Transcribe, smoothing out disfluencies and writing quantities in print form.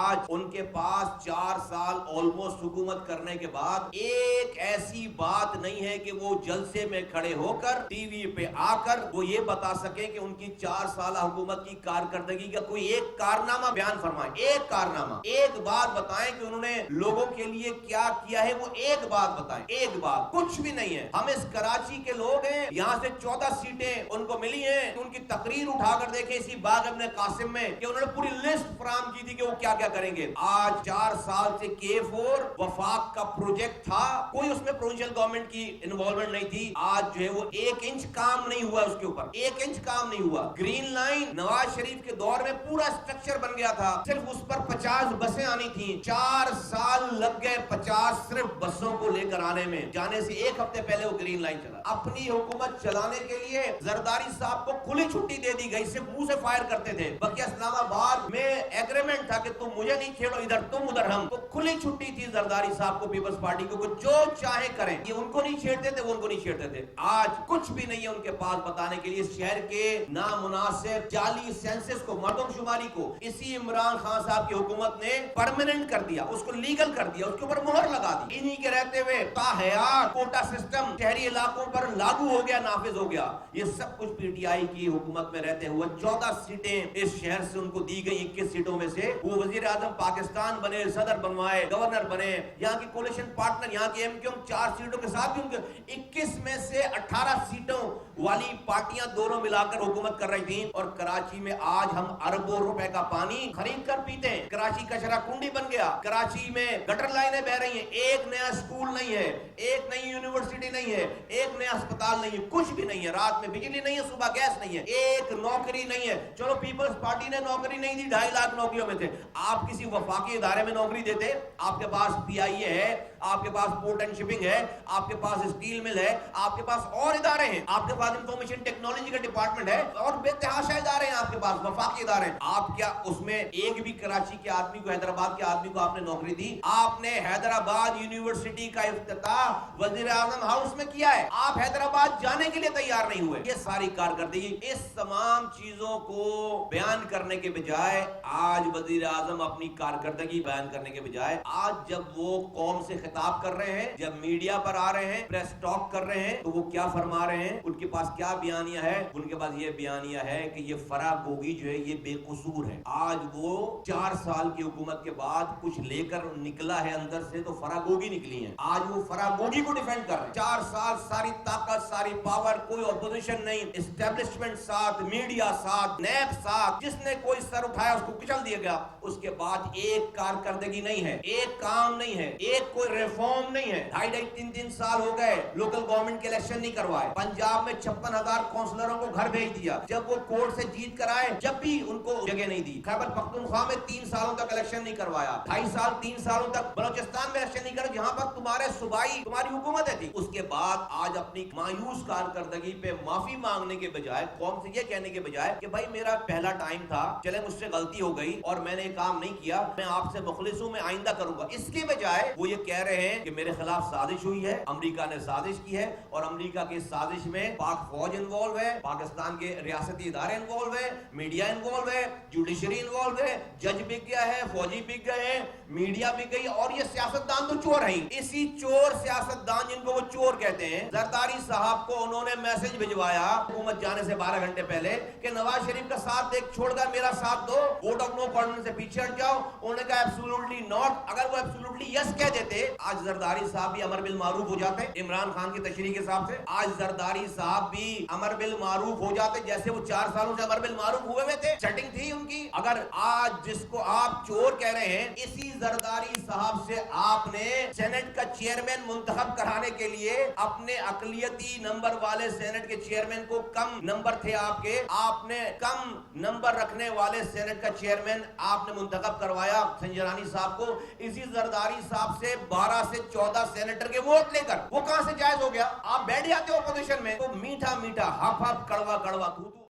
آج ان کے پاس 4 سال آلموسٹ حکومت کرنے کے بعد ایک ایسی بات نہیں ہے کہ وہ جلسے میں کھڑے ہو کر ٹی وی پہ آ کر وہ یہ بتا سکے کہ ان کی 4 سالہ حکومت کی کارکردگی کا کوئی ایک کارنامہ بیان فرمائیں، ایک کارنامہ، ایک بات بتائیں کہ انہوں نے لوگوں کے لیے کیا کیا ہے، وہ ایک بات بتائیں، ایک بات، کچھ بھی نہیں ہے۔ ہم اس کراچی کے لوگ ہیں، یہاں سے 14 سیٹیں ان کو ملی ہیں، ان کی تقریر اٹھا کر دیکھیں اسی باغ ابن قاسم میں کہ انہوں نے پوری لسٹ فراہم کی تھی کہ وہ کیا کیا کریں گے۔ آج 4 سال سے K4 وفاق کا پروجیکٹ تھا، کوئی اس میں پروونشل گورنمنٹ کی انوالومنٹ نہیں تھی، آج جو ہے وہ 1 انچ کام نہیں ہوا، اس کے اوپر 1 انچ کام نہیں ہوا۔ گرین لائن نواز شریف کے دور میں پورا سٹرکچر بن گیا تھا، صرف اس پر 50 بسیں آنی تھیں، 4 سال لگ گئے 50 صرف بسوں کو لے کر آنے میں، جانے سے 1 ہفتے پہلے وہ گرین لائن چلا۔ اپنی حکومت چلانے کے لیے زرداری صاحب کو کھلی چھٹی دے دی گئی، صرف منہ سے فائر کرتے تھے، بلکہ اسلام آباد میں ایگریمنٹ تھا کہ تم مجھے نہیں چھیڑو، ادھر تم ادھر ہم، تو کھلی چھٹی تھی زرداری صاحب کو، پیپلز پارٹی کو، جو چاہے کریں، یہ ان کو نہیں چھیڑتے تھے، وہ ان کو نہیں چھیڑتے تھے۔ آج کچھ بھی نہیں ہے ان کے پاس بتانے کے لیے۔ شہر کے نامناسب جعلی سینسس کو، مردم شماری کو اسی عمران خان صاحب کی حکومت نے پرماننٹ کر دیا، اس کو لیگل کر دیا، اس کے اوپر مہر لگا دی۔ انہی کے رہتے ہوئے تاحیات کوٹا سسٹم شہری علاقوں پر لاگو ہو گیا، نافذ ہو گیا۔ یہ سب کچھ پی ٹی آئی کی حکومت میں رہتے ہوئے 14 سیٹیں اس شہر سے ان کو دی گئی، 21 سیٹوں میں سے وہ وزیر اعظم پاکستان بنے، صدر بنوائے، گورنر بنے، یہاں کی کولیشن پارٹنر، یہاں کی ایم کیو ایم 4 سیٹوں کے ساتھ بھی ان کے 21 میں سے 18 سیٹوں والی پارٹیاں دونوں ملا کر حکومت کر رہی تھیں۔ اور کراچی میں آج ہم اربوں روپے کا پانی خرید کر پیتے ہیں، کراچی کچرا کنڈی بن گیا، کراچی میں گٹر لائنیں بہ رہی ہیں، ایک نیا اسکول نہیں ہے، ایک نئی یونیورسٹی نہیں ہے، ایک نیا اسپتال نہیں ہے، کچھ بھی نہیں ہے، رات میں بجلی نہیں ہے، صبح گیس نہیں ہے، ایک نوکری نہیں ہے۔ چلو پیپلز پارٹی نے نوکری نہیں دی، 2.5 لاکھ نوکریوں میں تھے، آپ کسی وفاقی ادارے میں نوکری دیتے؟ آپ کے پاس پی آئی اے ہے، آپ کے پاس پورٹ اینڈ شپنگ ہے، آپ کے پاس اسٹیل مل ہے، آپ کے پاس اور ادارے ہیں، آپ کے پاس انفارمیشن ٹیکنالوجی کا ڈپارٹمنٹ ہے، اور بے تحاشا ادارے ہیں آپ کے پاس، وفاقی ادارے ہیں۔ آپ کیا اس میں ایک بھی کراچی کے آدمی کو، حیدرآباد کے آدمی کو آپ نے نوکری دی؟ آپ نے حیدرآباد یونیورسٹی کا افتتاح وزیر اعظم ہاؤس میں کیا ہے، آپ حیدرآباد جانے کے لیے تیار نہیں ہوئے۔ یہ ساری کارکردگی، اس تمام چیزوں کو بیان کرنے کے بجائے آج وزیر اعظم اپنی کارکردگی بیان کرنے کے بجائے آج جب وہ قوم سے خطاب کر رہے ہیں، جب میڈیا پر آ رہے ہیں، پریس ٹاک کر رہے ہیں، تو وہ کیا فرما رہے ہیں؟ ان کے پاس کیا بیانیہ ہے؟ ان کے پاس یہ بیانیہ ہے کہ یہ فرا گوگی جو ہے یہ بے قصور ہے۔ آج وہ 4 سال کی حکومت کے بعد کچھ لے کر نکلا ہے اندر سے تو فرا گوگی نکلی ہیں، آج وہ فرا گوگی کو ڈیفینڈ کر رہے ہیں۔ 4 سال ساری طاقت، ساری پاور، کوئی اپوزیشن نہیں، اسٹیبلشمنٹ ساتھ، میڈیا ساتھ، نیب ساتھ، جس نے کوئی سر اٹھایا اس کو کچل دیا گیا۔ اس کے بعد ایک کارکردگی نہیں ہے، ایک کام نہیں ہے، ایک کوئی ریفارم نہیں ہے۔ 2.5-3 سال ہو گئے لوکل گورنمنٹ کے الیکشن نہیں کروائے، پنجاب میں 56,000 کونسلروں کو گھر بھیج دیا، جب وہ کورٹ سے جیت کر آئے جب بھی ان کو جگہ نہیں دی۔ خیبر پختونخوا میں 3 سالوں تک الیکشن نہیں کروایا، 2.5 سال 3 سالوں تک بلوچستان میں الیکشن نہیں کرا جہاں پر تمہارے صوبائی تمہاری حکومتیں تھی۔ اس کے بعد آج اپنی مایوس کارکردگی پہ معافی مانگنے کے بجائے، قوم سے یہ کہنے کے بجائے کہ بھائی میرا پہلا ٹائم تھا، چلے مجھ سے غلطی ہو گئی اور میں نے یہ کام نہیں کیا، میں آپ سے مخلص ہوں، میں آئندہ کروں گا، اس کے بجائے وہ یہ کہہ رہے ہیں کہ میرے خلاف سازش ہوئی ہے، امریکہ نے سازش کی ہے، اور امریکہ کی سازش میں پاک فوج انوالو ہے، پاکستان کے ریاستی ادارے انوالو ہے، میڈیا انوالو ہے، جوڈیشری انوالو ہے، جج بک گیا ہے، فوجی بک گئے ہیں، میڈیا بک گئی، اور یہ سیاستدان تو چور ہیں۔ اسی چور سیاستدان جن کو وہ چور کہتے ہیں، زرداری صاحب کو انہوں نے میسج بھجوایا حکومت جانے سے 12 گھنٹے پہلے کہ نواز شریف کا ساتھ دیکھ چھوڑ کر میرا ساتھ دو، ووٹ آف نو کانفیڈنس سے پیچھے ہٹ جاؤ۔ انہوں نے کہا ایبسولوٹلی ناٹ۔ اگر وہ ایبسولوٹلی یس کہہ دیتے آج زرداری صاحب بھی امر بالمعروف ہو جاتے عمران خان کی تشریح کے حساب سے، آج زرداری صاحب بھی امر بالمعروف ہو جاتے جیسے وہ 4 سالوں سے امر بالمعروف ہوئے ہوئے تھے، سیٹنگ تھی ان کی۔ اگر آج جس کو آپ چور کہہ رہے ہیں، اسی زرداری صاحب سے آپ نے سینٹ کا چیئرمین منتخب کرانے کے لیے اپنے اقلیتی نمبر والے سینٹ کے چیئرمین کو، کم نمبر تھے آپ نے کم نمبر رکھنے والے سینٹ کا چیئرمین آپ نے منتخب کروایا سنجرانی صاحب کو، اسی زرداری صاحب سے 12 سے 14 سینیٹر کے ووٹ لے کر۔ وہ کہاں سے جائز ہو گیا؟ آپ بیٹھ جاتے ہو اپوزیشن میں تو میٹھا میٹھا ہپ ہپ کڑوا کڑوا